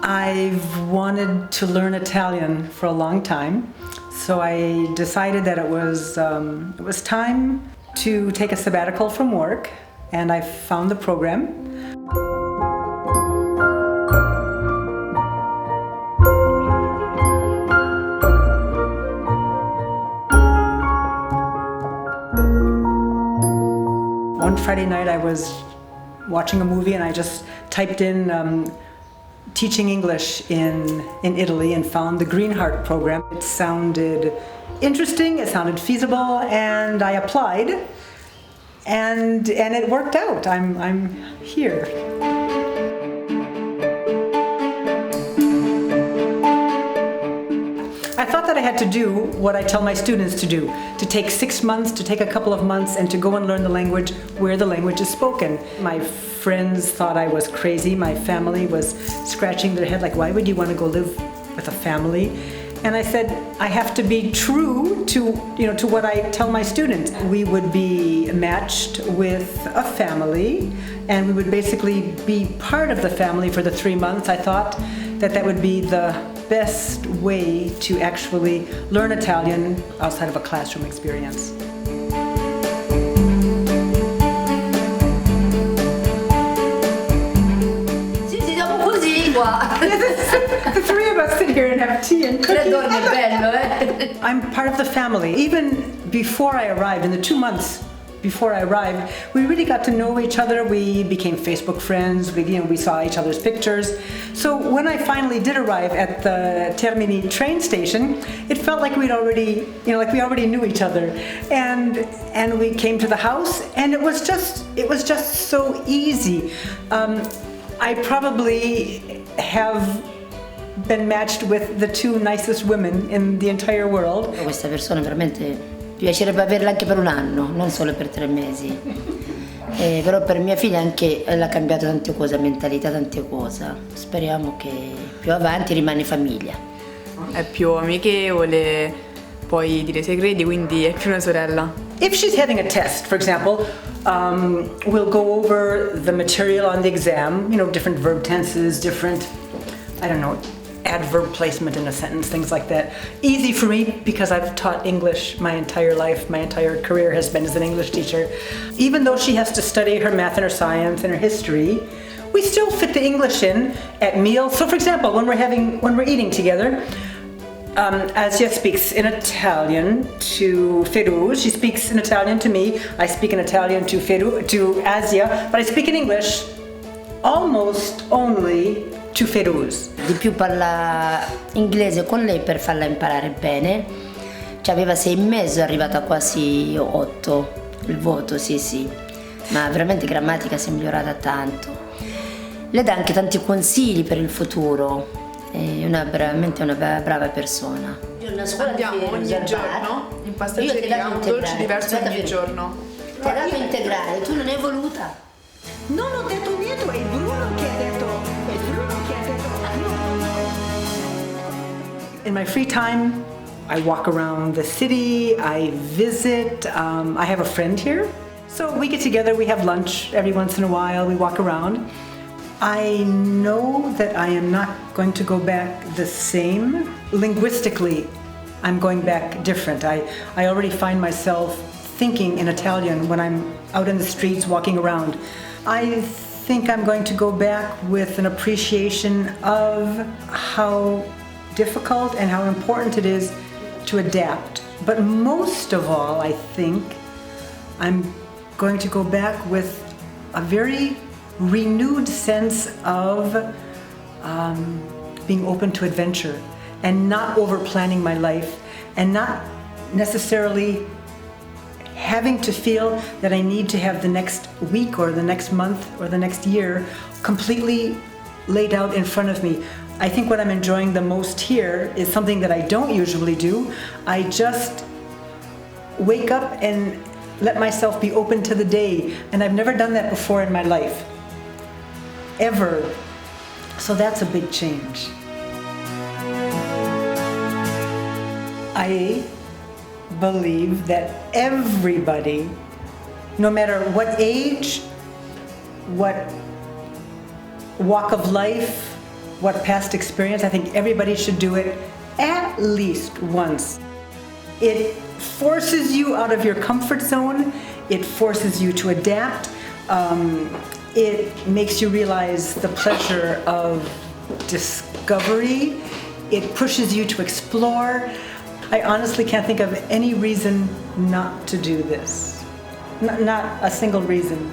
I've wanted to learn Italian for a long time, so I decided that it was time to take a sabbatical from work, and I found the program. One Friday night I was watching a movie and I just typed in teaching English in Italy and found the Green Heart program. It sounded interesting, it sounded feasible, and I applied, and it worked out. I'm here. I thought that I had to do what I tell my students to do, to take 6 months, to take a couple of months, and to go and learn the language where the language is spoken. My friends thought I was crazy. My family was scratching their head like, why would you want to go live with a family? And I said, I have to be true to what I tell my students. We would be matched with a family, and we would basically be part of the family for the 3 months. I thought that would be the best way to actually learn Italian outside of a classroom experience. The three of us sit here and have tea and cookies. I'm part of the family. Even before I arrived, in the 2 months before I arrived, we really got to know each other. We became Facebook friends. We saw each other's pictures. So when I finally did arrive at the Termini train station, it felt like we already knew each other. And we came to the house, and it was just so easy. I probably have been matched with the 2 nicest women in the entire world. Questa persona veramente mi piacerebbe averla anche per un anno, non solo per 3 mesi. Però per mia figlia anche l'ha cambiato tante cose, mentalità, tante cose. Speriamo che più avanti rimane famiglia. È più amichevole, puoi dire segreti, quindi è più una sorella. If she's having a test, for example, we'll go over the material on the exam, different verb tenses, different, adverb placement in a sentence, things like that. Easy for me because I've taught English my entire life. My entire career has been as an English teacher. Even though she has to study her math and her science and her history, we still fit the English in at meals. So for example, when we're eating together, Asia speaks in Italian to Feru. She speaks in Italian to me. I speak in Italian to Asia, but I speak in English almost only to Ferus. Di più parla inglese con lei per farla imparare bene. Aveva 6 mesi, è arrivata quasi 8 il voto, sì. Ma veramente grammatica si è migliorata tanto. Le dà anche tanti consigli per il futuro. È veramente una brava persona. Andiamo ogni giorno in pasticceria, un dolce diverso ogni giorno. Ti ha dato integrale, tu non hai voluta. Non ho detto niente, è Bruno che ha detto. In my free time, I walk around the city, I visit, I have a friend here. So we get together, we have lunch every once in a while, we walk around. I know that I am not going to go back the same. Linguistically, I'm going back different. I already find myself thinking in Italian when I'm out in the streets walking around. I think I'm going to go back with an appreciation of how difficult and how important it is to adapt. But most of all, I think I'm going to go back with a very renewed sense of being open to adventure and not over-planning my life and not necessarily having to feel that I need to have the next week or the next month or the next year completely laid out in front of me. I think what I'm enjoying the most here is something that I don't usually do. I just wake up and let myself be open to the day, and I've never done that before in my life, ever. So that's a big change. I believe that everybody, no matter what age, what walk of life, what past experience. I think everybody should do it at least once. It forces you out of your comfort zone. It forces you to adapt. It makes you realize the pleasure of discovery. It pushes you to explore. I honestly can't think of any reason not to do this. Not a single reason.